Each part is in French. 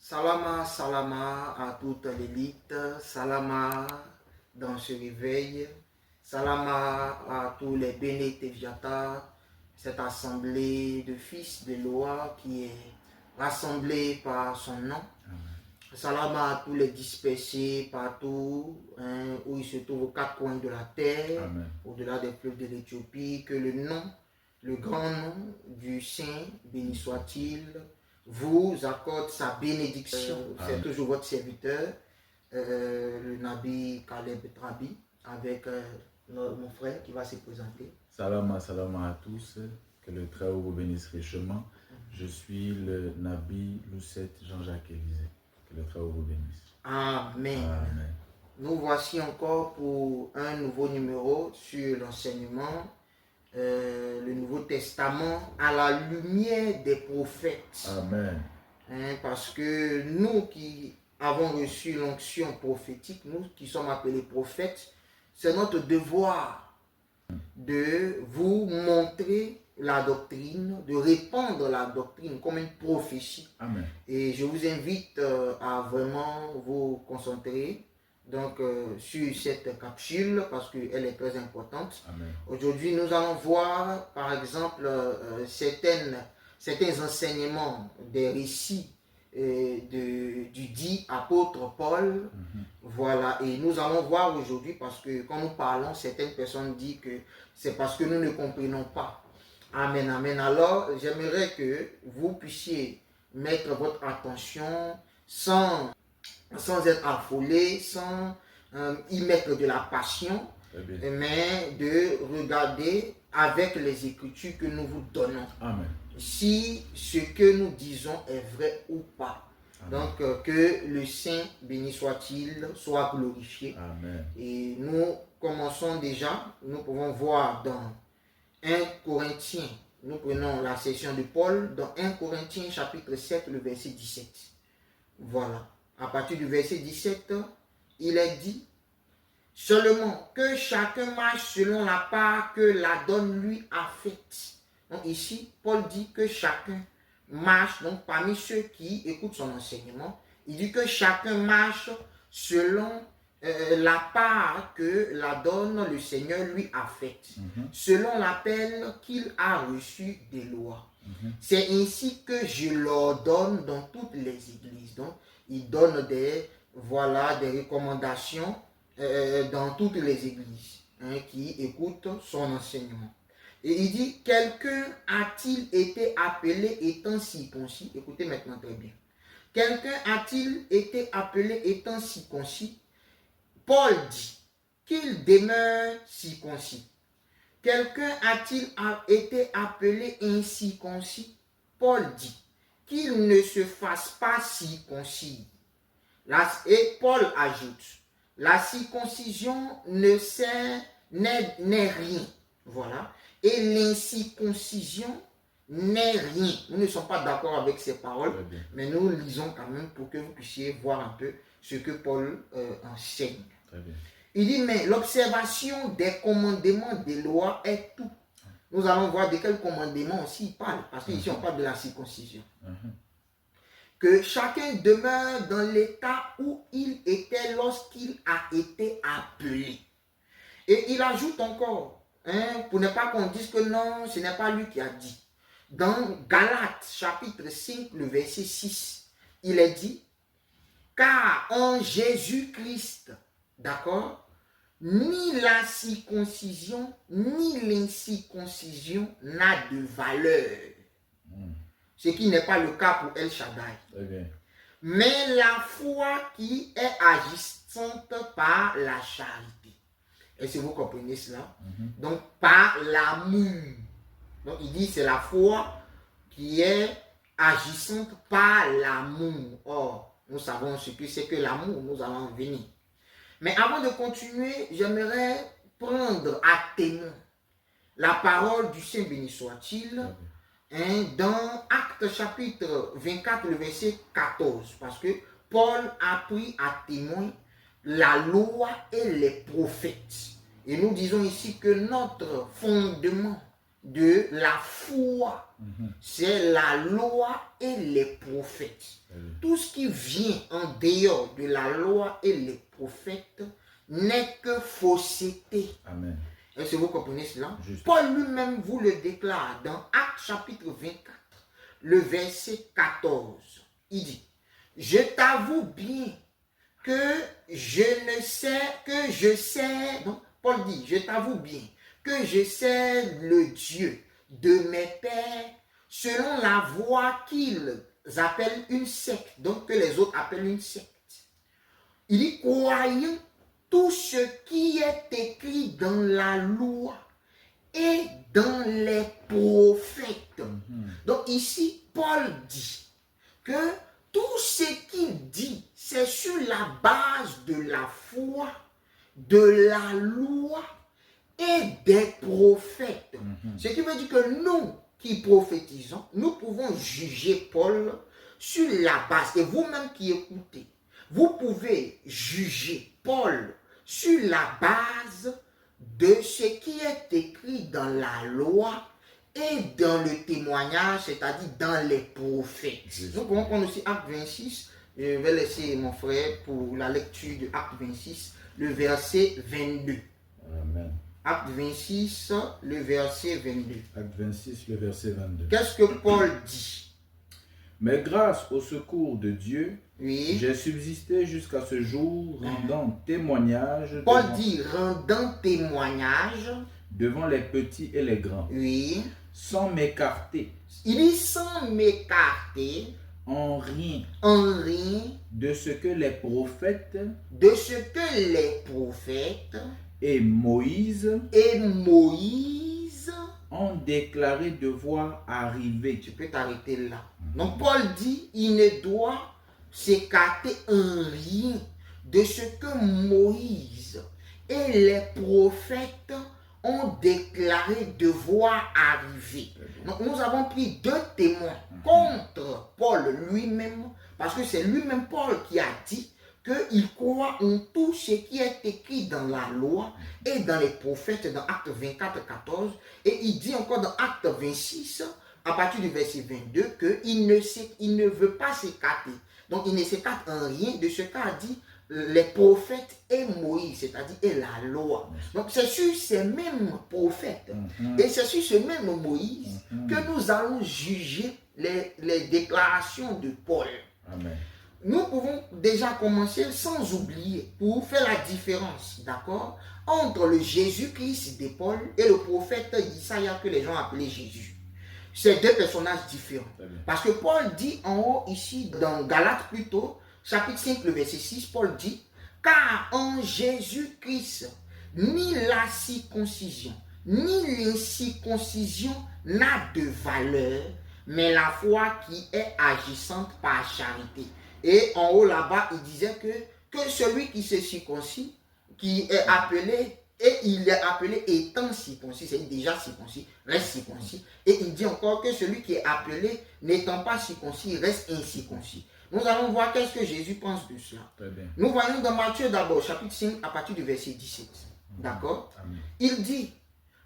Salama, salama à toute l'élite, salama dans ce réveil, salama à tous les bénétéviateurs, cette assemblée de fils de loi qui est rassemblée par son nom. Salama à tous les dispersés partout, où ils se trouvent aux quatre coins de la terre, au-delà des fleuves de l'Éthiopie, que le nom, le grand nom du Saint, béni soit-il, vous accorde sa bénédiction. C'est toujours votre serviteur, le Nabi Caleb Trabi, avec mon frère qui va se présenter. Salama, salama à tous, que le Très-Haut vous bénisse richement. Je suis le Nabi Lucette Jean-Jacques Élisée, que le Très-Haut vous bénisse. Amen. Amen. Nous voici encore pour un nouveau numéro sur l'enseignement, le Nouveau Testament à la lumière des prophètes. Amen. Parce que nous qui avons reçu l'onction prophétique, nous qui sommes appelés prophètes, c'est notre devoir de vous montrer la doctrine, de répandre la doctrine comme une prophétie. Amen. Et je vous invite à vraiment vous concentrer donc, sur cette capsule parce qu'elle est très importante. Aujourd'hui, nous allons voir par exemple certains enseignements des récits du dit apôtre Paul. Voilà, et nous allons voir aujourd'hui parce que quand nous parlons, certaines personnes disent que c'est parce que nous ne comprenons pas. Amen, amen. Alors, j'aimerais que vous puissiez mettre votre attention sans être affolé, sans y mettre de la passion, mais de regarder avec les Écritures que nous vous donnons. Amen. Si ce que nous disons est vrai ou pas. Amen. Donc, que le Saint, béni soit-il, soit glorifié. Amen. Et nous commençons déjà, nous pouvons voir dans 1 Corinthiens, nous prenons la section de Paul, dans 1 Corinthiens chapitre 7, le verset 17. Voilà. À partir du verset 17, il est dit « Seulement que chacun marche selon la part que la donne lui a faite. » Donc ici, Paul dit que chacun marche, donc parmi ceux qui écoutent son enseignement, il dit que chacun marche selon la part que la donne le Seigneur lui a faite, selon l'appel qu'il a reçu des lois. C'est ainsi que je l'ordonne dans toutes les églises. Donc, il donne des recommandations dans toutes les églises qui écoutent son enseignement. Et il dit, quelqu'un a-t-il été appelé étant circoncis? Écoutez maintenant très bien. Quelqu'un a-t-il été appelé étant circoncis? Paul dit qu'il demeure circoncis. Quelqu'un a-t-il été appelé incirconcis? Paul dit qu'il ne se fasse pas circoncis. Et Paul ajoute, la circoncision n'est rien. Voilà. Et l'incirconcision n'est rien. Nous ne sommes pas d'accord avec ces paroles, mais nous lisons quand même pour que vous puissiez voir un peu ce que Paul enseigne. Il dit, mais l'observation des commandements des lois est tout. Nous allons voir de quel commandement aussi il parle, parce qu'ici on parle de la circoncision. Que chacun demeure dans l'état où il était lorsqu'il a été appelé. Et il ajoute encore, pour ne pas qu'on dise que non, ce n'est pas lui qui a dit. Dans Galates chapitre 5, le verset 6, il est dit, car en Jésus-Christ, d'accord, ni la circoncision, ni l'incirconcision n'a de valeur. Ce qui n'est pas le cas pour El Shaddai. Mais la foi qui est agissante par la charité. Est-ce que vous comprenez cela? Donc, par l'amour. Donc, il dit c'est la foi qui est agissante par l'amour. Or, nous savons ce que c'est que l'amour, nous allons en venir. Mais avant de continuer, j'aimerais prendre à témoin la parole du Saint béni soit-il dans Actes chapitre 24, le verset 14. Parce que Paul a pris à témoin la loi et les prophètes. Et nous disons ici que notre fondement de la foi. C'est la loi et les prophètes. Tout ce qui vient en dehors de la loi et les prophètes n'est que fausseté. Amen. Est-ce que vous comprenez cela? Juste. Paul lui-même vous le déclare dans Actes chapitre 24, le verset 14. Il dit, je t'avoue bien que je sais, donc Paul dit, je t'avoue bien que je sais le Dieu de mes pères selon la voie qu'ils appellent une secte, donc que les autres appellent une secte. Il dit, croyant tout ce qui est écrit dans la loi et dans les prophètes. Donc ici, Paul dit que tout ce qu'il dit, c'est sur la base de la foi, de la loi et des prophètes. Ce qui veut dire que nous qui prophétisons, nous pouvons juger Paul sur la base. Et vous-même qui écoutez, vous pouvez juger Paul sur la base de ce qui est écrit dans la loi et dans le témoignage, c'est-à-dire dans les prophètes. Nous pouvons prendre aussi Acte 26. Je vais laisser mon frère pour la lecture de Acte 26, le verset 22. Amen. Acte 26, le verset 22. Acte 26, le verset 22. Qu'est-ce que Paul dit? Mais grâce au secours de Dieu, Oui. j'ai subsisté jusqu'à ce jour, rendant témoignage Paul dit rendant témoignage. devant les petits et les grands, Oui. sans m'écarter Il dit sans m'écarter en rien en rien de ce que les prophètes de ce que les prophètes et Moïse et Moïse. ont déclaré devoir arriver. Tu peux t'arrêter là. Donc Paul dit, il ne doit s'écarter en rien de ce que Moïse et les prophètes ont déclaré devoir arriver. Donc nous avons pris deux témoins contre Paul lui-même, parce que c'est lui-même Paul qui a dit qu'il croit en tout ce qui est écrit dans la loi et dans les prophètes dans Acte 24, 14. Et il dit encore dans Acte 26, à partir du verset 22, qu'il ne veut pas s'écarter. Donc il ne s'écarte en rien de ce qu'a dit les prophètes et Moïse, c'est-à-dire et la loi. Donc c'est sur ces mêmes prophètes et c'est sur ce même Moïse que nous allons juger les déclarations de Paul. Amen. Nous pouvons déjà commencer sans oublier, pour faire la différence, d'accord, entre le Jésus-Christ de Paul et le prophète Isaïe que les gens appelaient Jésus. C'est deux personnages différents. Parce que Paul dit en haut ici, dans Galates plutôt, chapitre 5, le verset 6, Paul dit, car en Jésus-Christ, ni la circoncision, ni l'incirconcision n'a de valeur, mais la foi qui est agissante par charité. Et en haut là-bas, il disait que celui qui se circoncis, qui est appelé, et il est appelé étant circoncis, c'est déjà circoncis, reste circoncis. Et il dit encore que celui qui est appelé, n'étant pas circoncis, reste incirconcis. Nous allons voir qu'est-ce que Jésus pense de cela. Nous voyons dans Matthieu d'abord, chapitre 5, à partir du verset 17. D'accord? Il dit,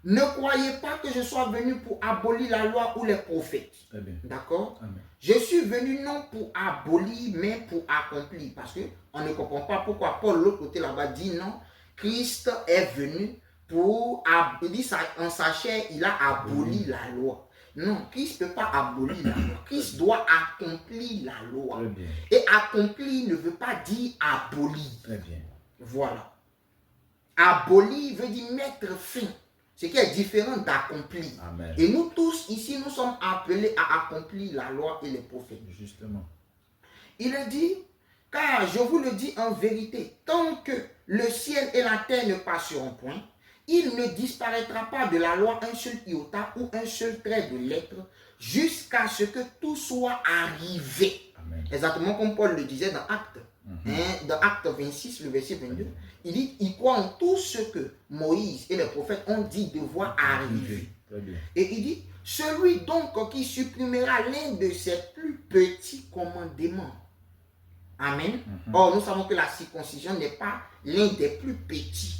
ne croyez pas que je sois venu pour abolir la loi ou les prophètes. D'accord? Je suis venu non pour abolir, mais pour accomplir. Parce qu'on ne comprend pas pourquoi Paul, l'autre côté là-bas, dit non. Christ est venu pour, il dit ça, en sa chair, il a aboli la loi. Non, Christ ne peut pas abolir la loi. Christ doit accomplir la loi. Et accomplir ne veut pas dire abolir. Voilà. Abolir veut dire mettre fin. Ce qui est différent d'accomplir. Et nous tous ici, nous sommes appelés à accomplir la loi et les prophètes. Justement. Il a dit, car je vous le dis en vérité, tant que le ciel et la terre ne passeront point, il ne disparaîtra pas de la loi un seul iota ou un seul trait de lettre jusqu'à ce que tout soit arrivé. Amen. Exactement comme Paul le disait dans Actes. Dans Acte 26, le verset 22, il dit, il croit en tout ce que Moïse et les prophètes ont dit devoir arriver. Et il dit, celui donc qui supprimera l'un de ses plus petits commandements. Amen. Or, nous savons que la circoncision n'est pas l'un des plus petits.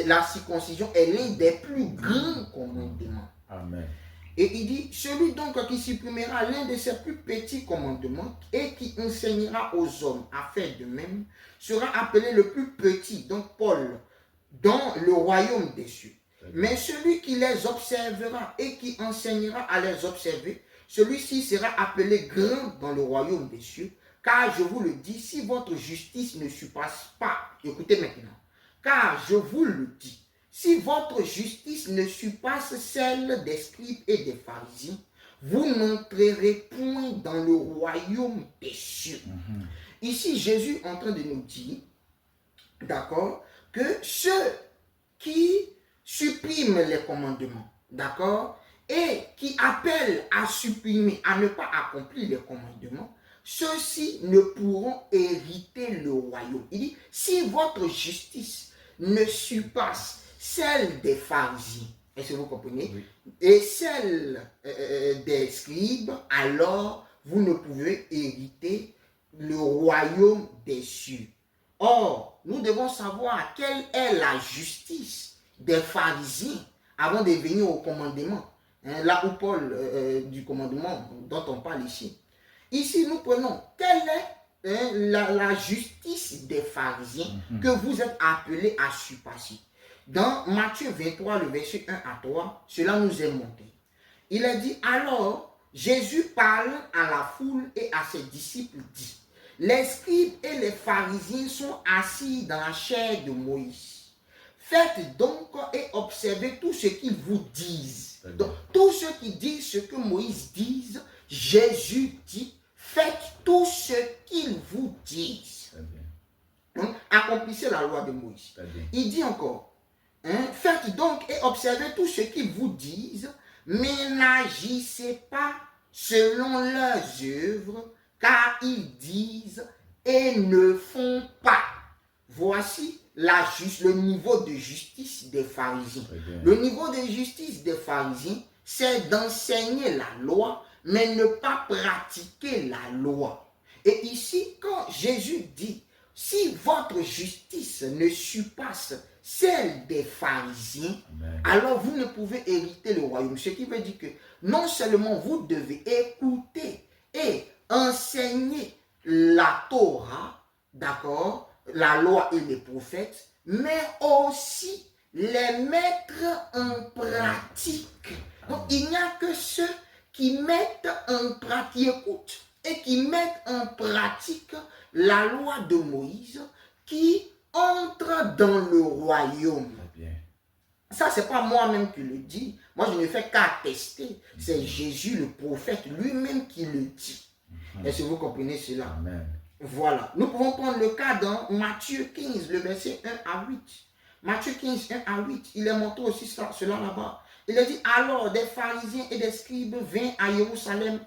La circoncision est l'un des plus grands commandements. Amen. Et il dit, celui donc qui supprimera l'un de ses plus petits commandements et qui enseignera aux hommes à faire de même, sera appelé le plus petit, donc Paul, dans le royaume des cieux. Mais celui qui les observera et qui enseignera à les observer, celui-ci sera appelé grand dans le royaume des cieux. Car je vous le dis, si votre justice ne surpasse pas, écoutez maintenant, car je vous le dis, si votre justice ne surpasse celle des scribes et des pharisiens, vous n'entrerez point dans le royaume des cieux. Ici, Jésus est en train de nous dire, d'accord, que ceux qui suppriment les commandements, d'accord, et qui appellent à supprimer, à ne pas accomplir les commandements, ceux-ci ne pourront hériter le royaume. Il dit, si votre justice ne surpasse celle des pharisiens, est-ce que vous comprenez? Oui. Et celle des scribes, alors vous ne pouvez hériter le royaume des cieux. Or, nous devons savoir quelle est la justice des pharisiens avant de venir au commandement. Là où Paul, du commandement dont on parle ici. Ici, nous prenons quelle est la justice des pharisiens que vous êtes appelés à surpasser. Dans Matthieu 23, le verset 1 à 3, cela nous est montré. Il a dit, alors, Jésus parle à la foule et à ses disciples, dit, les scribes et les pharisiens sont assis dans la chair de Moïse. Faites donc et observez tout ce qu'ils vous disent. Donc, tous ceux qui disent ce que Moïse dit, Jésus dit, faites tout ce qu'ils vous disent. Donc, accomplissez la loi de Moïse. Il dit encore, faites donc et observez tout ce qu'ils vous disent, mais n'agissez pas selon leurs œuvres, car ils disent et ne font pas. Voici le niveau de justice des pharisiens. Le niveau de justice des pharisiens, c'est d'enseigner la loi, mais ne pas pratiquer la loi. Et ici, quand Jésus dit, si votre justice ne surpasse celle des pharisiens, alors vous ne pouvez hériter le royaume. Ce qui veut dire que non seulement vous devez écouter et enseigner la Torah, d'accord, la loi et les prophètes, mais aussi les mettre en pratique. Donc il n'y a que ceux qui mettent en pratique, qui écoutent et qui mettent en pratique la loi de Moïse, qui entrent dans le royaume. Ça, ce n'est pas moi-même qui le dis. Moi, je ne fais qu'attester. C'est Jésus, le prophète, lui-même qui le dit. Est-ce que vous comprenez cela? Amen. Voilà. Nous pouvons prendre le cas dans Matthieu 15, le verset 1 à 8. Matthieu 15, 1 à 8. Il est montré aussi cela là-bas. Il a dit, alors des pharisiens et des scribes vinrent à Jérusalem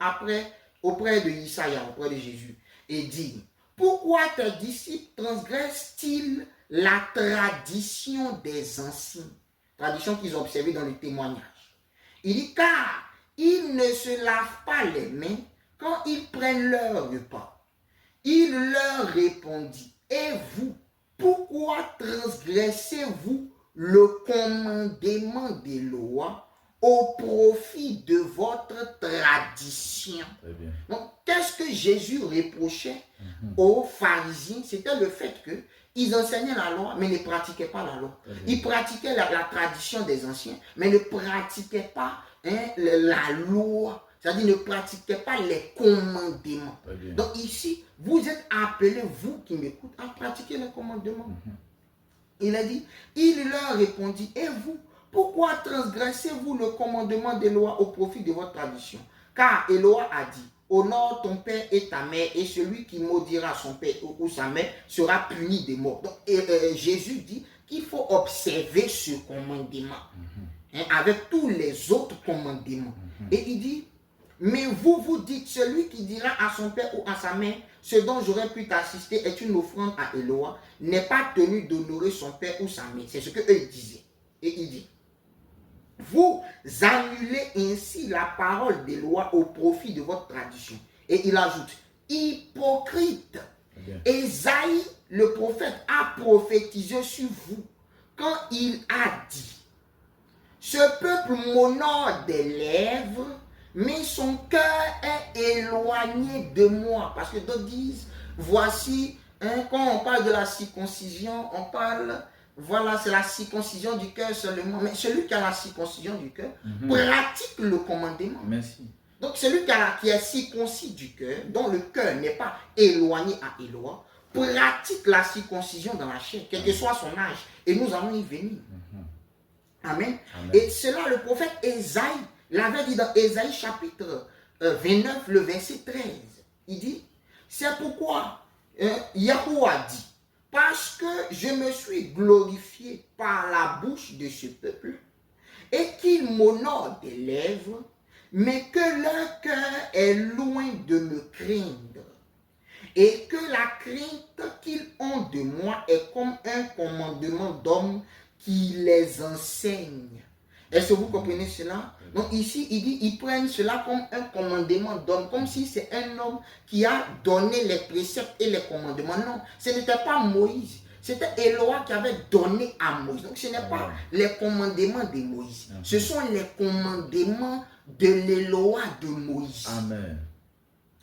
auprès de Isaïe, auprès de Jésus, et dit, pourquoi tes disciples transgressent-ils la tradition des anciens? Tradition qu'ils ont observée dans les témoignages. Il dit, car ils ne se lavent pas les mains quand ils prennent leur repas. Il leur répondit, et vous, pourquoi transgressez-vous le commandement des lois au profit de votre tradition? Donc, qu'est-ce que Jésus reprochait aux pharisiens? C'était le fait qu'ils enseignaient la loi, mais ne pratiquaient pas la loi. Ils pratiquaient la tradition des anciens, mais ne pratiquaient pas la loi. C'est-à-dire ne pratiquaient pas les commandements. Donc ici, vous êtes appelés, vous qui m'écoutez, à pratiquer les commandements. Il a dit, il leur répondit, et vous, pourquoi transgressez-vous le commandement des lois au profit de votre tradition? Car Éloa a dit, honore ton père et ta mère, et celui qui maudira son père ou sa mère sera puni de mort. Donc Jésus dit qu'il faut observer ce commandement, avec tous les autres commandements. Et il dit, mais vous dites, celui qui dira à son père ou à sa mère, ce dont j'aurais pu t'assister est une offrande à Éloa, n'est pas tenu d'honorer son père ou sa mère. C'est ce qu'eux disaient. Et il dit, vous annulez ainsi la parole des lois au profit de votre tradition. Et il ajoute, hypocrite, Ésaïe, le prophète, a prophétisé sur vous quand il a dit, Ce peuple m'honore des lèvres, mais son cœur est éloigné de moi. Parce que d'autres disent, voici, quand on parle de la circoncision, on parle, voilà, c'est la circoncision du cœur seulement. Mais celui qui a la circoncision du cœur pratique le commandement. Merci. Donc celui qui est circoncis du cœur, dont le cœur n'est pas éloigné à Éloi, pratique la circoncision dans la chair, quel que soit son âge. Et nous allons y venir. Amen. Amen. Et cela, le prophète Ésaïe l'avait dit dans Ésaïe chapitre 29, le verset 13. Il dit, c'est pourquoi Yahweh a dit, parce que je me suis glorifié par la bouche de ce peuple, et qu'ils m'honorent des lèvres, mais que leur cœur est loin de me craindre, et que la crainte qu'ils ont de moi est comme un commandement d'homme qui les enseigne. Est-ce que vous comprenez cela? Donc ici, il dit, ils prennent cela comme un commandement d'homme, comme si c'est un homme qui a donné les préceptes et les commandements. Non, ce n'était pas Moïse. C'était Éloi qui avait donné à Moïse. Donc ce n'est pas les commandements de Moïse. Ce sont les commandements de l'Éloi de Moïse. Amen.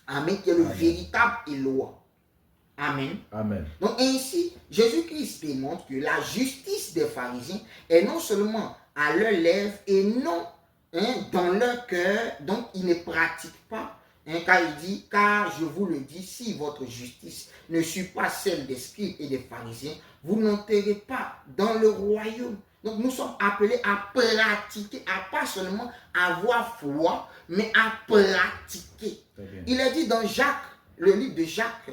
Amen, qui est le véritable Éloi. Amen. Amen. Donc ainsi, Jésus-Christ démontre que la justice des pharisiens est non seulement à leurs lèvres et non dans leur cœur. Donc ils ne pratiquent pas. Car il dit, car je vous le dis, si votre justice ne suit pas celle des scribes et des pharisiens, vous n'entrerez pas dans le royaume. Donc nous sommes appelés à pratiquer, à pas seulement avoir foi, mais à pratiquer. Il est dit dans Jacques, le livre de Jacques,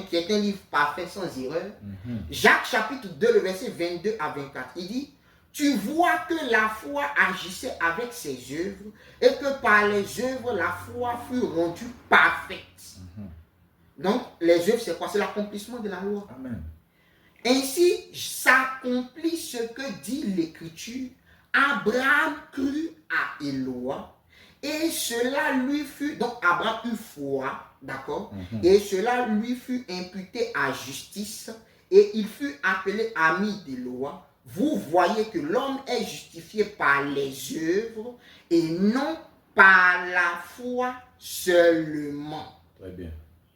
qui est un livre parfait sans erreur, Jacques chapitre 2, le verset 22 à 24, il dit, tu vois que la foi agissait avec ses œuvres et que par les œuvres, la foi fut rendue parfaite. Donc, les œuvres, c'est quoi? C'est l'accomplissement de la loi. Amen. Ainsi, s'accomplit ce que dit l'Écriture. Abraham crut à Éloi et cela lui fut, donc Abraham eut foi, d'accord? Et cela lui fut imputé à justice et il fut appelé ami d'Éloi. Vous voyez que l'homme est justifié par les œuvres et non par la foi seulement. Très bien.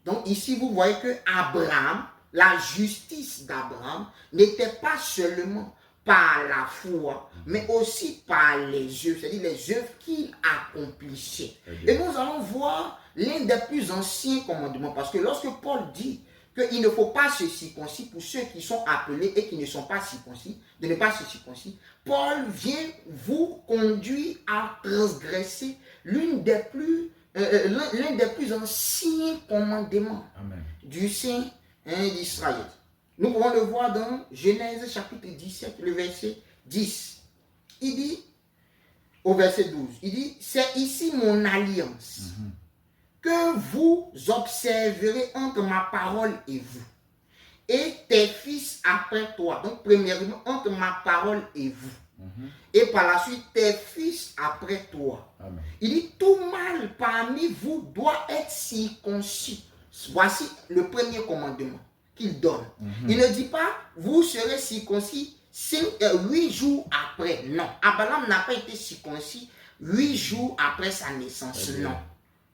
Donc ici, vous voyez que Abraham, la justice d'Abraham n'était pas seulement par la foi, mais aussi par les œuvres, c'est-à-dire les œuvres qu'il accomplissait. Et nous allons voir l'un des plus anciens commandements, parce que lorsque Paul dit qu'il ne faut pas se circoncire pour ceux qui sont appelés et qui ne sont pas circoncis, de ne pas se circoncire, Paul vient vous conduire à transgresser l'un des plus anciens commandements du Saint d'Israël. Nous pouvons le voir dans Genèse chapitre 17, le verset 10. Il dit, au verset 12, il dit, c'est ici mon alliance que vous observerez entre ma parole et vous, et tes fils après toi. Donc, premièrement, entre ma parole et vous. Et par la suite, tes fils après toi. Amen. Il dit, tout mâle parmi vous doit être circoncis. Voici le premier commandement qu'il donne. Il ne dit pas, vous serez circoncis 8 jours après. Non, Abraham n'a pas été circoncis 8 jours après sa naissance. Non.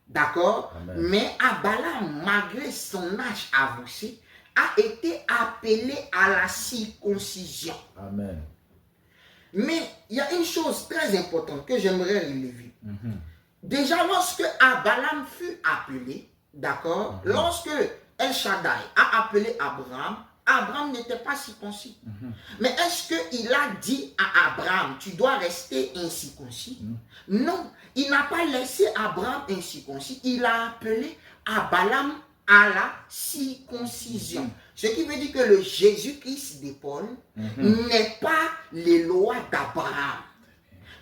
D'accord? Mais Abraham, malgré son âge avancé, a été appelé à la circoncision. Amen. Mais il y a une chose très importante que j'aimerais relever. Déjà, lorsque Abraham fut appelé, d'accord, lorsque El Shaddai a appelé Abraham, Abraham n'était pas circoncis. Mais est-ce qu'il a dit à Abraham, tu dois rester incirconcis? Non, il n'a pas laissé Abraham incirconcis. Il a appelé Abraham à la circoncision. Ce qui veut dire que le Jésus-Christ de Paul n'est pas les lois d'Abraham.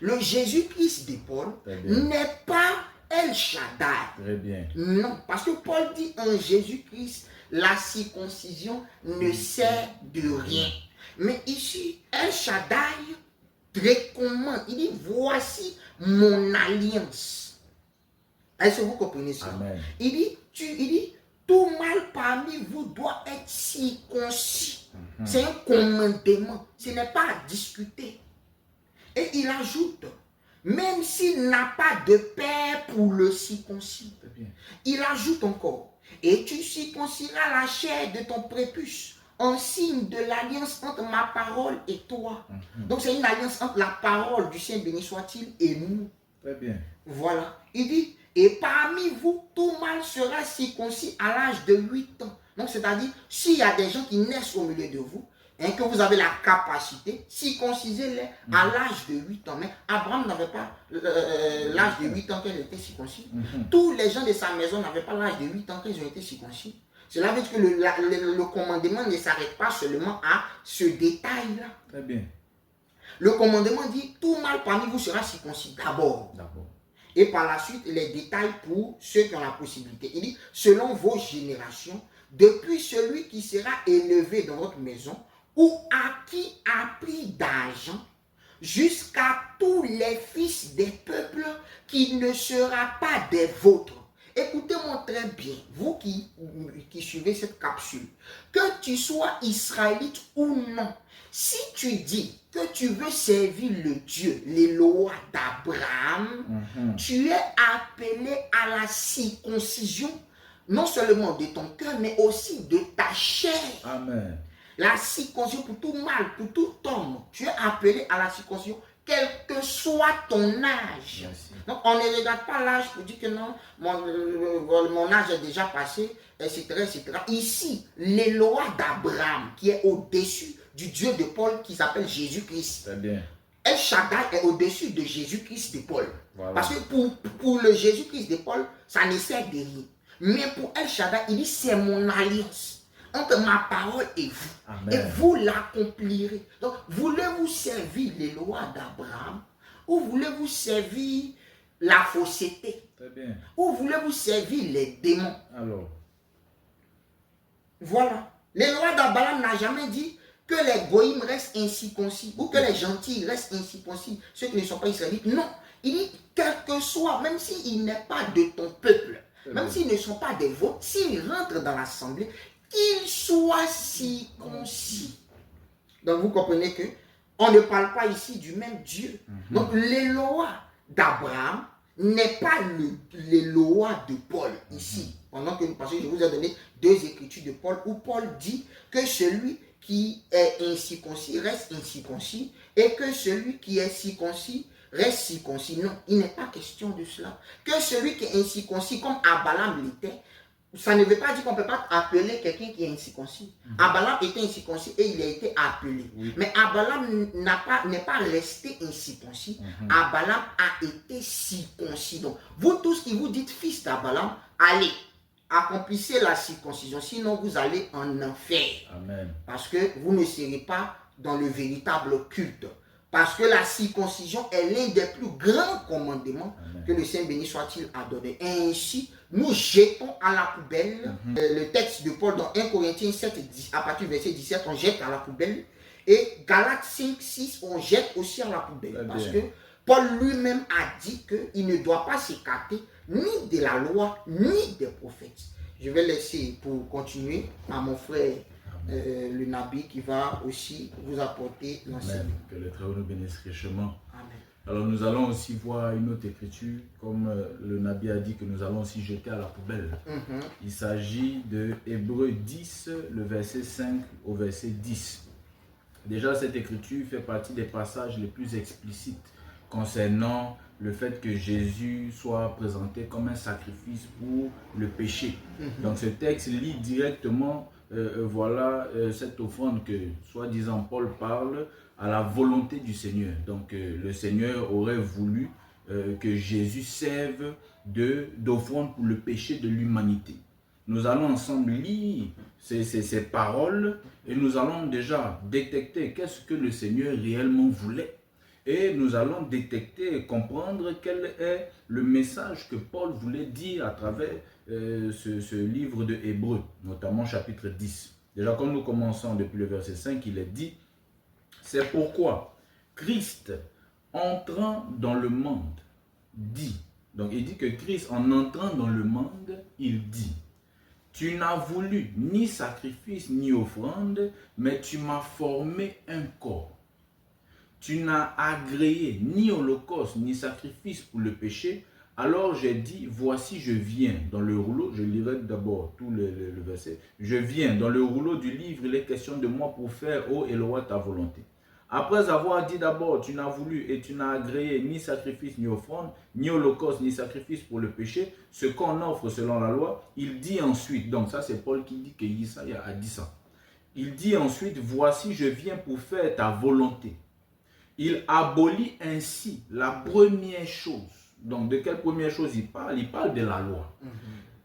Le Jésus-Christ de Paul n'est pas El Shaddai. Très bien. Non, parce que Paul dit en Jésus-Christ, la circoncision ne sert de rien. Mais ici, El Shaddai recommande, il dit, voici mon alliance. Est-ce que vous comprenez ça? Amen. Il dit, tout mâle parmi vous doit être circoncis. C'est un commandement, ce n'est pas à discuter. Et il ajoute, même s'il n'a pas de père pour le circoncis. Il ajoute encore, et tu circonciras la chair de ton prépuce en signe de l'alliance entre ma parole et toi. Donc c'est une alliance entre la parole du Saint béni soit-il et nous. Très bien. Voilà. Il dit, et parmi vous, tout mâle sera circoncis à l'âge de 8 ans. Donc c'est-à-dire, s'il y a des gens qui naissent au milieu de vous, que vous avez la capacité, circoncisez-les à l'âge de 8 ans. Mais Abraham n'avait pas l'âge de 8 ans qu'il était circoncis. Tous les gens de sa maison n'avaient pas l'âge de 8 ans qu'ils ont été circoncis. Cela veut dire que le commandement ne s'arrête pas seulement à ce détail-là. Très bien. Le commandement dit, tout mâle parmi vous sera circoncis d'abord. Et par la suite, les détails pour ceux qui ont la possibilité. Il dit, selon vos générations, depuis celui qui sera élevé dans votre maison, ou à qui a pris d'argent, jusqu'à tous les fils des peuples qui ne sera pas des vôtres. Écoutez-moi très bien, vous qui suivez cette capsule, que tu sois israélite ou non, si tu dis que tu veux servir le Dieu, les lois d'Abraham, tu es appelé à la circoncision, non seulement de ton cœur, mais aussi de ta chair. Amen. La circoncision pour tout mâle, pour tout homme, tu es appelé à la circoncision, quel que soit ton âge. Merci. Donc, on ne regarde pas l'âge pour dire que non, mon âge est déjà passé, etc., etc. Ici, les lois d'Abraham, qui est au-dessus du Dieu de Paul, qui s'appelle Jésus-Christ. Très bien. El Shaddai est au-dessus de Jésus-Christ de Paul. Voilà. Parce que pour le Jésus-Christ de Paul, ça ne sert de rien. Mais pour El Shaddai, il dit, c'est mon alliance entre ma parole et vous. Amen. Et vous l'accomplirez. Donc, voulez-vous servir les lois d'Abraham ou voulez-vous servir la fausseté? Très bien. Ou voulez-vous servir les démons? Alors. Voilà. Les lois d'Abraham n'ont jamais dit que les goïms restent incirconcis ou que les gentils restent incirconcis, ceux qui ne sont pas israélites. Non. Il dit, quel que soit, même s'il n'est pas de ton peuple, même s'ils ne sont pas des vôtres, s'ils rentrent dans l'assemblée, qu'ils soient circoncis. Donc vous comprenez que on ne parle pas ici du même Dieu. Donc les lois d'Abraham n'est pas les lois de Paul ici. Pendant que parce que je vous ai donné deux écritures de Paul où Paul dit que celui qui est incirconcis reste incirconcis et que celui qui est circoncis reste circoncis. Non, il n'est pas question de cela. Que celui qui est incirconcis comme Abraham l'était, ça ne veut pas dire qu'on ne peut pas appeler quelqu'un qui est incirconcis. Abraham était incirconcis et il a été appelé. Mais Abraham n'est pas resté incirconcis. Abraham a été circoncis. Donc, vous tous qui vous dites fils d'Abraham, allez, accomplissez la circoncision. Sinon, vous allez en enfer. Amen. Parce que vous ne serez pas dans le véritable culte. Parce que la circoncision est l'un des plus grands commandements que le Saint béni soit-il a donné. Et ainsi, nous jetons à la poubelle le texte de Paul dans 1 Corinthiens 7, à partir du verset 17, on jette à la poubelle. Et Galates 5, 6, on jette aussi à la poubelle. Parce que Paul lui-même a dit qu'il ne doit pas s'écarter ni de la loi, ni des prophètes. Je vais laisser pour continuer à mon frère le Nabi qui va aussi vous apporter l'enseignement. Que le Très-Haut nous bénisse richement. Amen. Alors nous allons aussi voir une autre écriture, comme le Nabi a dit que nous allons aussi jeter à la poubelle. Il s'agit de Hébreux 10, le verset 5 au verset 10. Déjà cette écriture fait partie des passages les plus explicites concernant le fait que Jésus soit présenté comme un sacrifice pour le péché. Donc ce texte lit directement cette offrande que, soi-disant, Paul parle à la volonté du Seigneur. Donc, le Seigneur aurait voulu que Jésus serve d'offrande pour le péché de l'humanité. Nous allons ensemble lire ces paroles et nous allons déjà détecter qu'est-ce que le Seigneur réellement voulait. Et nous allons détecter et comprendre quel est le message que Paul voulait dire à travers ce livre de Hébreux, notamment chapitre 10. Déjà, quand nous commençons depuis le verset 5, il est dit, c'est pourquoi Christ, entrant dans le monde, dit, donc il dit que Christ, en entrant dans le monde, il dit, tu n'as voulu ni sacrifice ni offrande, mais tu m'as formé un corps. tu n'as agréé ni holocauste, ni sacrifice pour le péché, alors j'ai dit, voici je viens. Dans le rouleau, je lirai d'abord tout le verset. Je viens, dans le rouleau du livre, il est question de moi pour faire, ô Éloi, ta volonté. Après avoir dit d'abord, tu n'as voulu et tu n'as agréé ni sacrifice, ni offrande, ni holocauste, ni sacrifice pour le péché, ce qu'on offre selon la loi, il dit ensuite, donc ça c'est Paul qui dit que Isaïe a dit ça. Il dit ensuite, voici je viens pour faire ta volonté. Il abolit ainsi la première chose. Donc de quelle première chose il parle? Il parle de la loi.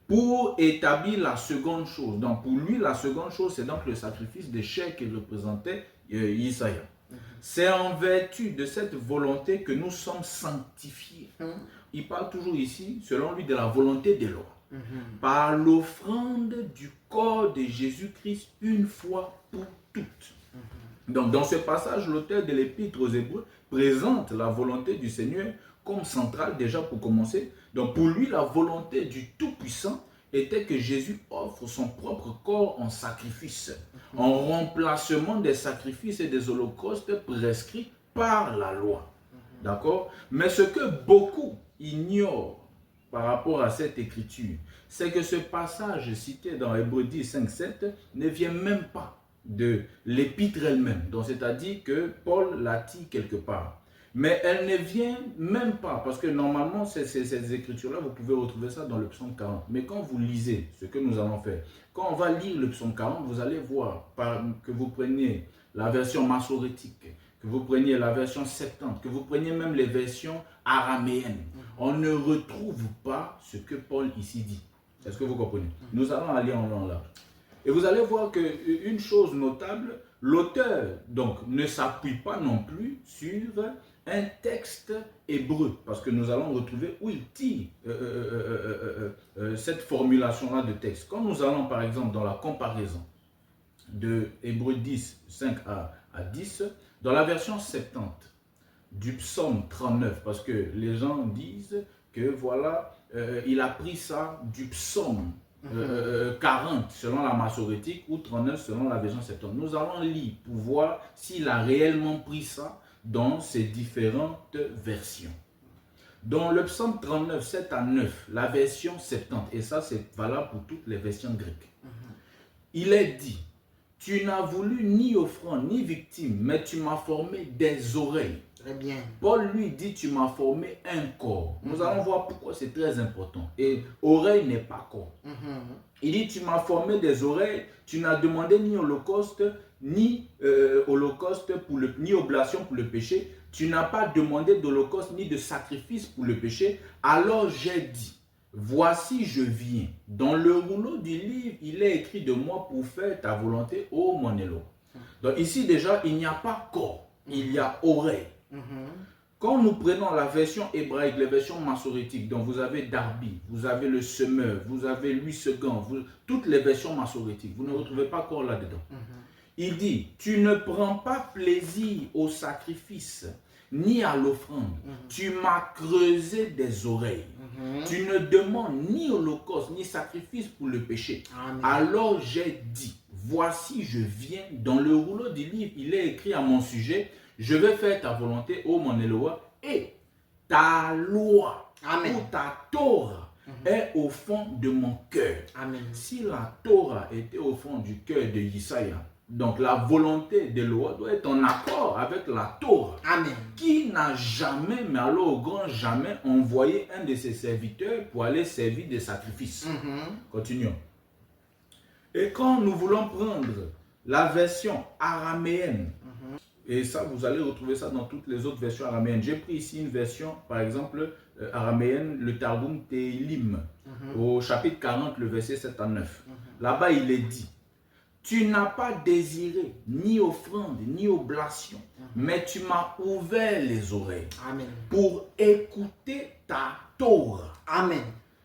Pour établir la seconde chose. Donc pour lui, la seconde chose, c'est donc le sacrifice de chair qui représentait Isaïe. C'est en vertu de cette volonté que nous sommes sanctifiés. Il parle toujours ici, selon lui, de la volonté de loi. Par l'offrande du corps de Jésus-Christ une fois pour toutes. Donc dans ce passage, l'auteur de l'Épître aux Hébreux présente la volonté du Seigneur comme centrale déjà pour commencer. Donc pour lui, la volonté du Tout-Puissant était que Jésus offre son propre corps en sacrifice, en remplacement des sacrifices et des holocaustes prescrits par la loi. D'accord? Mais ce que beaucoup ignorent par rapport à cette écriture, c'est que ce passage cité dans Hébreux 10, 5, 7 ne vient même pas de l'épître elle-même. Donc c'est-à-dire que Paul l'a dit quelque part. Mais elle ne vient même pas, parce que normalement, ces écritures-là, vous pouvez retrouver ça dans le psaume 40. Mais quand vous lisez ce que nous allons faire, quand on va lire le psaume 40, vous allez voir que vous preniez la version massorétique, que vous preniez la version septante, que vous preniez même les versions araméennes. On ne retrouve pas ce que Paul ici dit. Est-ce que vous comprenez? Nous allons aller en long large. Et vous allez voir qu'une chose notable, l'auteur donc ne s'appuie pas non plus sur un texte hébreu, parce que nous allons retrouver où il tire cette formulation-là de texte. Quand nous allons par exemple dans la comparaison de Hébreux 10, 5 à 10, dans la version 70 du psaume 39, parce que les gens disent que voilà, il a pris ça du psaume 40 selon la massorétique ou 39 selon la version 70. Nous allons lire pour voir s'il a réellement pris ça dans ces différentes versions. Dans le psaume 39, 7 à 9, la version 70, et ça c'est valable pour toutes les versions grecques, il est dit, tu n'as voulu ni offrande ni victime, mais tu m'as formé des oreilles. Très bien. Paul lui dit, tu m'as formé un corps. Nous allons voir pourquoi c'est très important. Et oreille n'est pas corps. Il dit, tu m'as formé des oreilles, tu n'as demandé ni holocauste, ni ni oblation pour le péché. Tu n'as pas demandé d'holocauste, ni de sacrifice pour le péché. Alors j'ai dit, voici je viens. Dans le rouleau du livre, il est écrit de moi pour faire ta volonté, ô mon Éloi. Donc ici déjà, il n'y a pas corps, il y a oreille. Quand nous prenons la version hébraïque, les versions massorétiques, donc vous avez Darby, vous avez le semeur, vous avez Louis Segand, toutes les versions massorétiques, vous ne retrouvez pas corps là-dedans. Il dit, tu ne prends pas plaisir au sacrifice, ni à l'offrande. Tu m'as creusé des oreilles. Tu ne demandes ni holocauste, ni sacrifice pour le péché. Amen. Alors j'ai dit, voici je viens, dans le rouleau du livre, il est écrit à mon sujet, je vais faire ta volonté, ô mon Éloi, et ta loi, Amen. ou ta Torah, est au fond de mon cœur. Amen. Si la Torah était au fond du cœur de Isaïe, donc la volonté de loi doit être en accord avec la Torah. Amen. Qui n'a jamais, mais alors au grand jamais, envoyé un de ses serviteurs pour aller servir des sacrifices. Continuons. Et quand nous voulons prendre la version araméenne, et ça, vous allez retrouver ça dans toutes les autres versions araméennes. J'ai pris ici une version, par exemple, araméenne, le Targum Tehillim, au chapitre 40, le verset 7 à 9. Là-bas, il est dit, tu n'as pas désiré ni offrande, ni oblation, mais tu m'as ouvert les oreilles. Amen. Pour écouter ta Torah. Amen.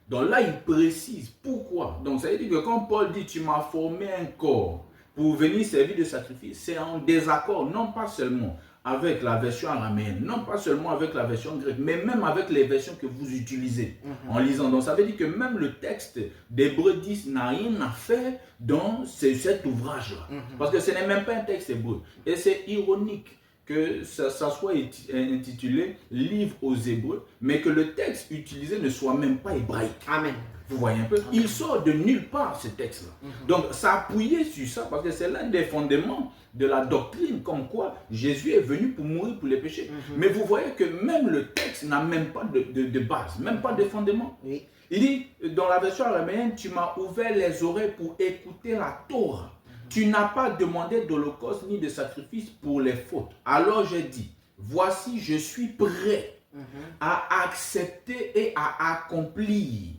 Donc là, il précise pourquoi. Donc ça veut dire que quand Paul dit, tu m'as formé un corps, pour venir servir de sacrifice, c'est en désaccord, non pas seulement avec la version araméenne, non pas seulement avec la version grecque, mais même avec les versions que vous utilisez en lisant. Donc ça veut dire que même le texte d'Hébreux 10 n'a rien à faire dans cet ouvrage-là. Parce que ce n'est même pas un texte hébreu. Et c'est ironique que ça soit intitulé Livre aux Hébreux, mais que le texte utilisé ne soit même pas hébraïque. Amen. Vous voyez un peu? Amen. Il sort de nulle part, ce texte-là. Donc, ça appuyait sur ça, parce que c'est l'un des fondements de la doctrine, comme quoi Jésus est venu pour mourir pour les péchés. Mais vous voyez que même le texte n'a même pas de base, même pas de fondement. Oui. Il dit, dans la version araméenne, tu m'as ouvert les oreilles pour écouter la Torah. Tu n'as pas demandé d'holocauste ni de sacrifice pour les fautes. Alors j'ai dit, voici, je suis prêt à accepter et à accomplir.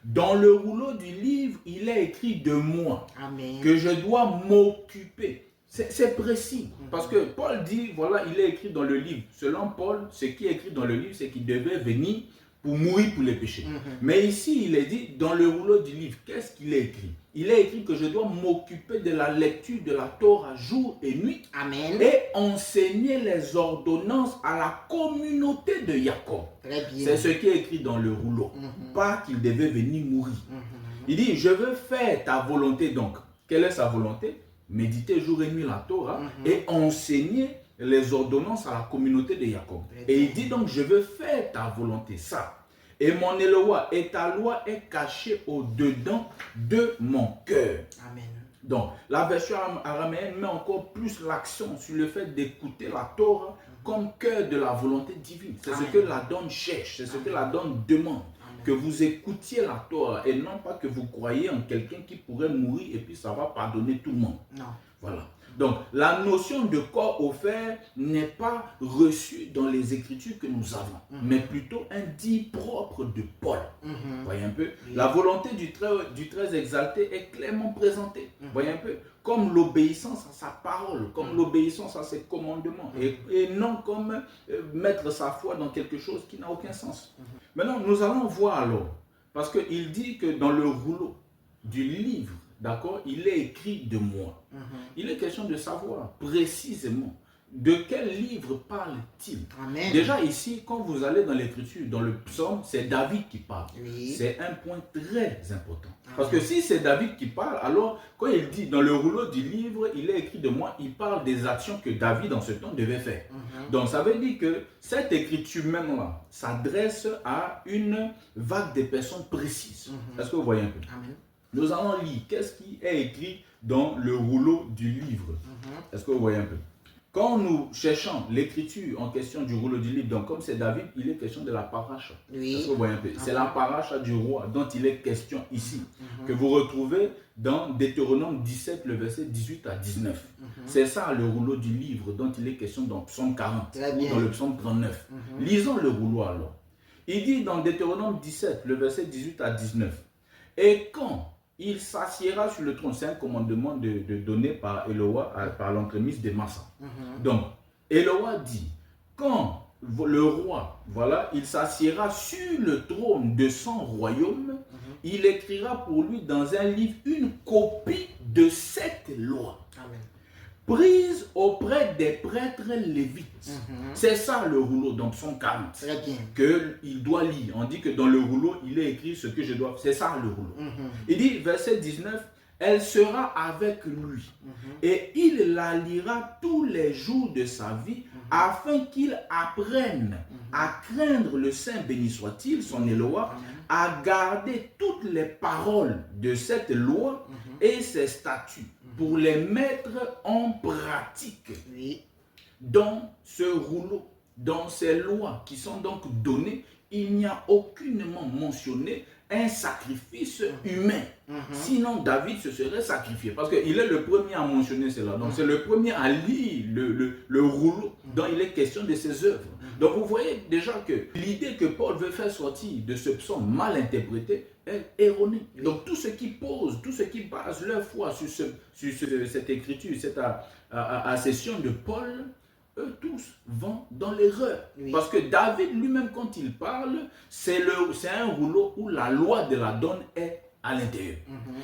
Dans le rouleau du livre, il est écrit de moi. Amen. Que je dois m'occuper. C'est précis. Parce que Paul dit, voilà, il est écrit dans le livre. Selon Paul, ce qui est écrit dans le livre, c'est qu'il devait venir pour mourir pour les péchés. Mais ici, il est dit, dans le rouleau du livre, qu'est-ce qu'il est écrit? Il est écrit que je dois m'occuper de la lecture de la Torah jour et nuit. Amen. Et enseigner les ordonnances à la communauté de Jacob. Très bien. C'est ce qui est écrit dans le rouleau. Pas qu'il devait venir mourir. Il dit, je veux faire ta volonté donc. Quelle est sa volonté? Méditer jour et nuit la Torah et enseigner les ordonnances à la communauté de Jacob. Et il dit donc, je veux faire ta volonté, ça. Et mon Éloi et ta loi est cachée au-dedans de mon cœur. Amen. Donc, la version araméenne met encore plus l'accent sur le fait d'écouter la Torah comme cœur de la volonté divine. C'est ce que la donne cherche, c'est ce que la donne demande. Que vous écoutiez la Torah et non pas que vous croyez en quelqu'un qui pourrait mourir et puis ça va pardonner tout le monde. Non. Voilà. Donc, la notion de corps offert n'est pas reçue dans les Écritures que nous avons, mais plutôt un dit propre de Paul. Voyez un peu? La volonté du très exalté est clairement présentée. Voyez un peu? Comme l'obéissance à sa parole, comme l'obéissance à ses commandements, et non comme mettre sa foi dans quelque chose qui n'a aucun sens. Maintenant, nous allons voir alors, parce qu'il dit que dans le rouleau du livre, d'accord, il est écrit de moi. Il est question de savoir précisément de quel livre parle-t-il. Déjà ici, quand vous allez dans l'écriture, dans le psaume, c'est David qui parle. C'est un point très important. Parce que si c'est David qui parle, alors quand il dit dans le rouleau du livre, il est écrit de moi, il parle des actions que David en ce temps devait faire. Donc ça veut dire que cette écriture même-là s'adresse à une vague de personnes précises. Est-ce que vous voyez un peu? Nous allons lire qu'est-ce qui est écrit dans le rouleau du livre. Est-ce que vous voyez un peu? Quand nous cherchons l'écriture en question du rouleau du livre, donc comme c'est David, il est question de la paracha. Est-ce que vous voyez un peu? C'est la paracha du roi dont il est question ici, que vous retrouvez dans Deutéronome 17, le verset 18 à 19. C'est ça le rouleau du livre dont il est question dans Psaume 40 ou dans le Psaume 39. Lisons le rouleau alors. Il dit dans Deutéronome 17, le verset 18 à 19. Et quand il s'assiera sur le trône, c'est un commandement de donné par Eloa, par l'entremise de Massa. Donc, Eloa dit, quand le roi, voilà, il s'assiera sur le trône de son royaume, il écrira pour lui dans un livre une copie de cette loi. Prise auprès des prêtres lévites. C'est ça le rouleau, donc son 40. Très bien. Qu'il doit lire. On dit que dans le rouleau, il est écrit ce que je dois. C'est ça le rouleau. Il dit, verset 19, elle sera avec lui. Et il la lira tous les jours de sa vie, afin qu'il apprenne à craindre le Saint, béni soit-il, son Éloi, à garder toutes les paroles de cette loi et ses statuts, pour les mettre en pratique. Dans ce rouleau, dans ces lois qui sont donc données, il n'y a aucunement mentionné un sacrifice humain. Sinon, David se serait sacrifié. Parce qu'il est le premier à mentionner cela. Donc, c'est le premier à lire le rouleau dont il est question de ses œuvres. Donc, vous voyez déjà que l'idée que Paul veut faire sortir de ce psaume mal interprété est erronée. Donc, tous ceux qui posent, tous ceux qui basent leur foi sur cette écriture, cette accession de Paul, eux tous vont dans l'erreur. Parce que David lui-même, quand il parle, c'est un rouleau où la loi de la donne est à l'intérieur.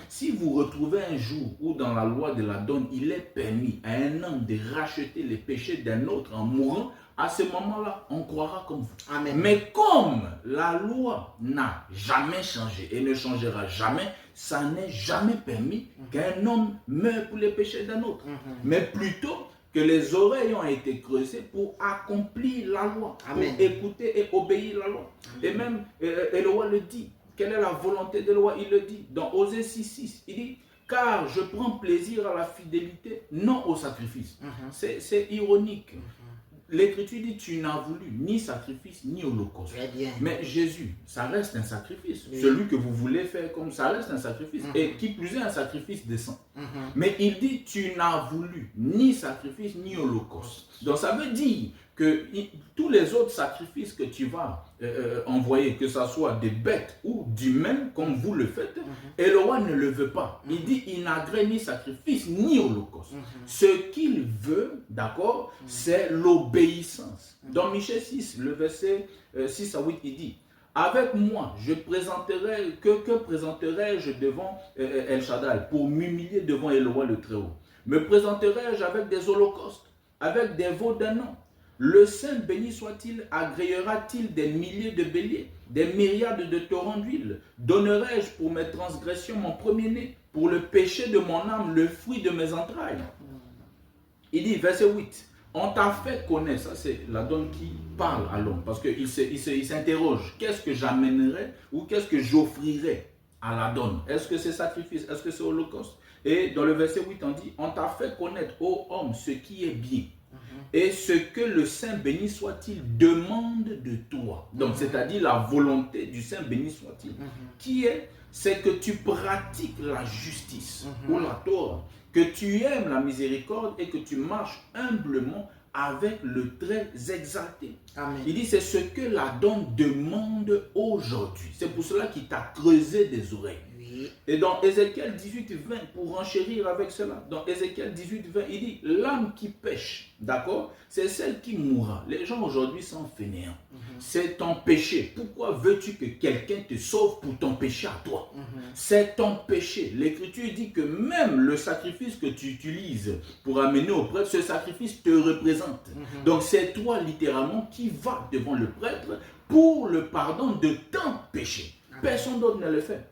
Si vous retrouvez un jour où dans la loi de la donne, il est permis à un homme de racheter les péchés d'un autre en mourant, à ce moment-là, on croira comme vous. Amen. Mais comme la loi n'a jamais changé et ne changera jamais, ça n'est jamais permis qu'un homme meure pour les péchés d'un autre. Mais plutôt, que les oreilles ont été creusées pour accomplir la loi, Amen. pour écouter et obéir la loi. Amen. Et même Eloa le dit. Quelle est la volonté de loi? Il le dit dans Osée 6.6. Il dit, car je prends plaisir à la fidélité, non au sacrifice. C'est ironique. L'Écriture dit, tu n'as voulu ni sacrifice, ni holocauste. Mais Jésus, ça reste un sacrifice. Oui. Celui que vous voulez faire comme ça reste un sacrifice. Et qui plus est un sacrifice décent. Mais il dit, tu n'as voulu ni sacrifice, ni holocauste. Donc ça veut dire que tous les autres sacrifices que tu vas envoyer, que ce soit des bêtes ou d'humains, comme vous le faites, et le roi ne le veut pas. Il dit, il n'agrée ni sacrifice, ni holocauste. Ce qu'il veut, d'accord, c'est l'obéissance. Dans Michée 6, le verset 6 à 8, il dit, avec moi, je présenterai, que présenterai-je devant El Shaddai pour m'humilier devant Eloah le Très-Haut? Me présenterai-je avec des holocaustes, avec des veaux d'un an? Le Saint béni soit-il, agréera-t-il des milliers de béliers, des myriades de torrents d'huile? Donnerai-je pour mes transgressions mon premier-né, pour le péché de mon âme, le fruit de mes entrailles? Il dit, verset 8, on t'a fait connaître, ça c'est la donne qui parle à l'homme, parce qu'il s'interroge, qu'est-ce que j'amènerai ou qu'est-ce que j'offrirai à la donne? Est-ce que c'est sacrifice? Est-ce que c'est holocauste? Et dans le verset 8, on dit, on t'a fait connaître, ô homme, ce qui est bien. Et ce que le Saint béni soit-il demande de toi. Donc, c'est-à-dire la volonté du Saint béni soit-il. Qui est? C'est que tu pratiques la justice ou la Torah, que tu aimes la miséricorde et que tu marches humblement avec le très exalté. Amen. Il dit, c'est ce que la donne demande aujourd'hui. C'est pour cela qu'il t'a creusé des oreilles. Et dans Ézéchiel 18, 20, pour renchérir avec cela, dans Ézéchiel 18, 20, il dit, l'âme qui pêche, d'accord, c'est celle qui mourra. Les gens aujourd'hui sont fainéants. C'est ton péché. Pourquoi veux-tu que quelqu'un te sauve pour ton péché à toi? C'est ton péché. L'Écriture dit que même le sacrifice que tu utilises pour amener au prêtre, ce sacrifice te représente. Donc c'est toi littéralement qui vas devant le prêtre pour le pardon de ton péché. Personne d'autre ne le fait.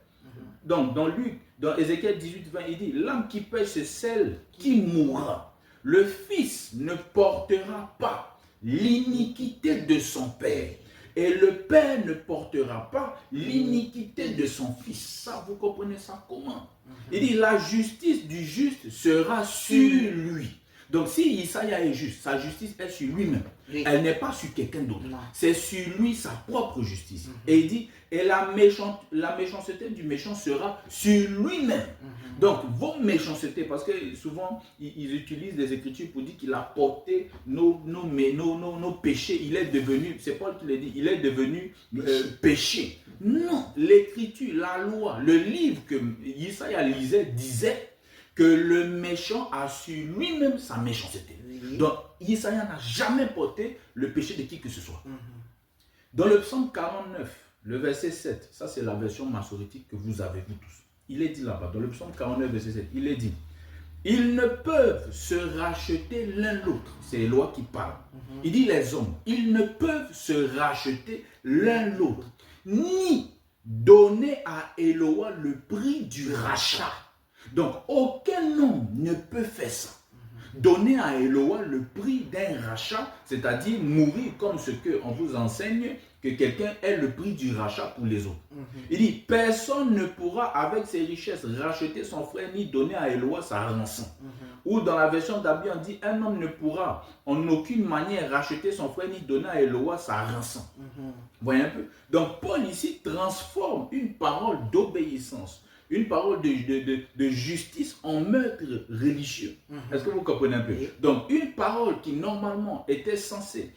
Donc, dans Ézéchiel 18, 20, il dit, l'âme qui pêche, c'est celle qui mourra. Le fils ne portera pas l'iniquité de son père. Et le père ne portera pas l'iniquité de son fils. Ça, vous comprenez ça comment? Il dit, la justice du juste sera sur lui. Donc, si Isaïa est juste, sa justice est sur lui-même. Oui. Elle n'est pas sur quelqu'un d'autre. C'est sur lui sa propre justice. Et il dit, et la méchanceté du méchant sera sur lui-même. Donc, vos méchancetés, parce que souvent, ils utilisent des écritures pour dire qu'il a porté nos péchés. Il est devenu, c'est Paul qui l'a dit, il est devenu péché. Non, l'écriture, la loi, le livre que Isaïa lisait, disait que le méchant a sur lui-même sa méchanceté. Donc, Isaïa n'a jamais porté le péché de qui que ce soit. Dans le psaume 49, le verset 7, ça c'est la version maçonnique que vous avez vu tous. Il est dit là-bas, dans le psaume 49, verset 7, il est dit, ils ne peuvent se racheter l'un l'autre. C'est Eloa qui parle. Il dit les hommes, ils ne peuvent se racheter l'un l'autre, ni donner à Eloa le prix du rachat. Donc, aucun homme ne peut faire ça. Donner à Eloa le prix d'un rachat, c'est-à-dire mourir comme ce qu'on vous enseigne, que quelqu'un ait le prix du rachat pour les autres. Il dit, personne ne pourra avec ses richesses racheter son frère ni donner à Eloa sa rançon. Ou dans la version d'Abi, on dit, un homme ne pourra en aucune manière racheter son frère ni donner à Eloa sa rançon. Vous voyez un peu? Donc, Paul ici transforme une parole d'obéissance, une parole de justice en meurtre religieux. Est-ce que vous comprenez un peu? Donc, une parole qui normalement était censée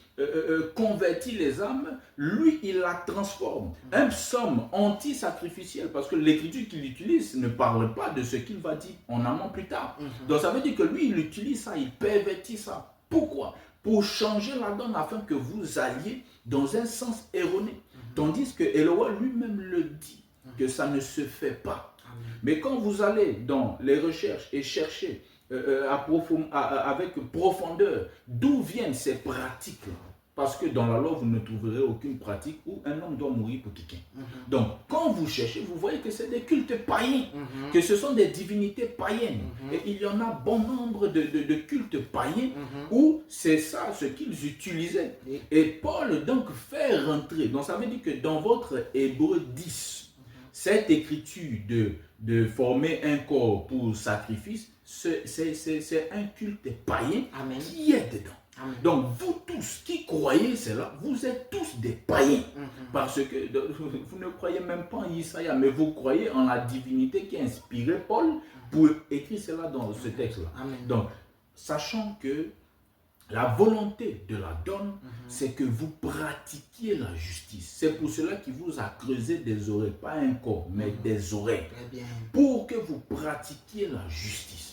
convertir les âmes, lui, il la transforme. Un psaume anti-sacrificiel, parce que l'écriture qu'il utilise ne parle pas de ce qu'il va dire en amont plus tard. Donc, ça veut dire que lui, il utilise ça, il pervertit ça. Pourquoi? Pour changer la donne afin que vous alliez dans un sens erroné. Tandis que Eloa lui-même le dit, que ça ne se fait pas. Mais quand vous allez dans les recherches et chercher avec profondeur d'où viennent ces pratiques, Parce que dans la loi, vous ne trouverez aucune pratique où un homme doit mourir pour quelqu'un. Donc, quand vous cherchez, vous voyez que c'est des cultes païens, que ce sont des divinités païennes. Et il y en a bon nombre de cultes païens où c'est ça ce qu'ils utilisaient. Et Paul donc fait rentrer. Donc, ça veut dire que dans votre Hébreu 10, cette écriture de former un corps pour sacrifice, c'est un culte païen qui est dedans. Amen. Donc vous tous qui croyez cela, vous êtes tous des païens. Parce que vous ne croyez même pas en Isaïe, mais vous croyez en la divinité qui a inspiré Paul pour écrire cela dans ce texte-là. Donc, sachant que la volonté de la donne, c'est que vous pratiquiez la justice. C'est pour cela qu'il vous a creusé des oreilles, pas un corps, mais des oreilles. Pour que vous pratiquiez la justice.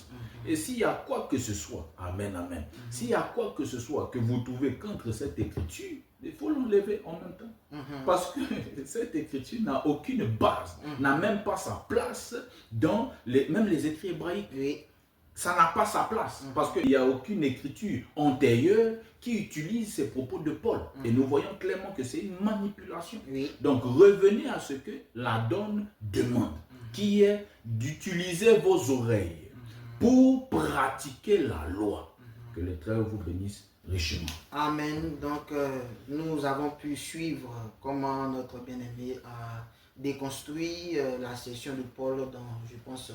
Et s'il y a quoi que ce soit, amen, amen. S'il y a quoi que ce soit que vous trouvez contre cette écriture, il faut l'enlever en même temps. Parce que cette écriture n'a aucune base, n'a même pas sa place dans même les écrits hébraïques. Ça n'a pas sa place, parce qu'il n'y a aucune écriture antérieure qui utilise ces propos de Paul. Et nous voyons clairement que c'est une manipulation. Donc revenez à ce que la donne demande, qui est d'utiliser vos oreilles pour pratiquer la loi. Que l'Éternel vous bénisse richement. Amen. Donc nous avons pu suivre comment notre bien-aimé a déconstruit la session de Paul dans, je pense,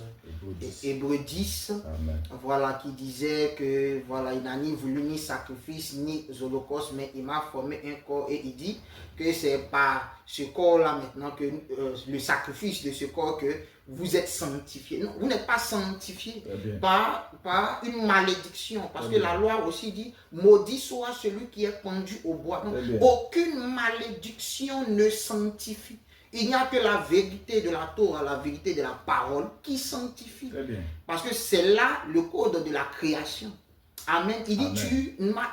Hébreu 10. Amen. Voilà, qui disait que voilà, il n'a ni voulu ni sacrifice ni holocaustes, mais il m'a formé un corps, et il dit que c'est par ce corps-là maintenant que le sacrifice de ce corps que vous êtes sanctifiés. Non, vous n'êtes pas sanctifiés par une malédiction, parce que la loi aussi dit maudit soit celui qui est pendu au bois. Donc, aucune malédiction ne sanctifie. Il n'y a que la vérité de la Torah, la vérité de la parole qui sanctifie. Parce que c'est là le code de la création. Amen. Il dit,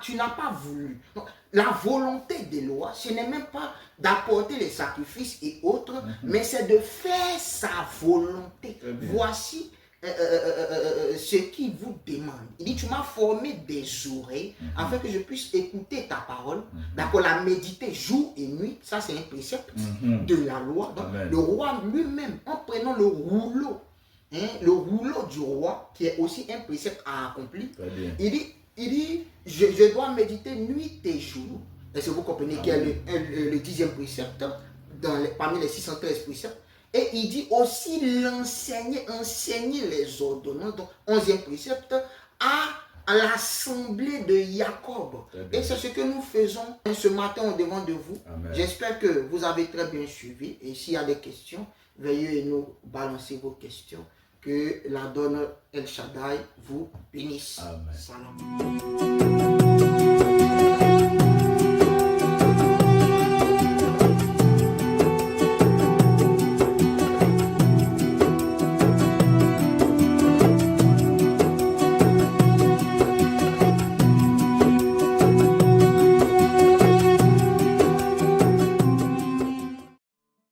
tu n'as pas voulu. Donc, la volonté des lois, ce n'est même pas d'apporter les sacrifices et autres, mais c'est de faire sa volonté. Voici ce qu'il vous demande. Il dit, tu m'as formé des oreilles afin que je puisse écouter ta parole, d'accord, la méditer jour et nuit. Ça, c'est un précepte de la loi. Donc, le roi lui-même, en prenant le rouleau du roi, qui est aussi un précepte à accomplir, il dit, je dois méditer nuit et jour. Est-ce que vous comprenez qu'il y a le 10e précepte parmi les 613 préceptes? Et il dit aussi enseigner les ordonnances, donc 11e précepte, à l'assemblée de Jacob. Et c'est ce que nous faisons ce matin au devant de vous. J'espère que vous avez très bien suivi. Et s'il y a des questions, veuillez nous balancer vos questions. Que la donne El Shaddai vous bénisse. Amen. Salam.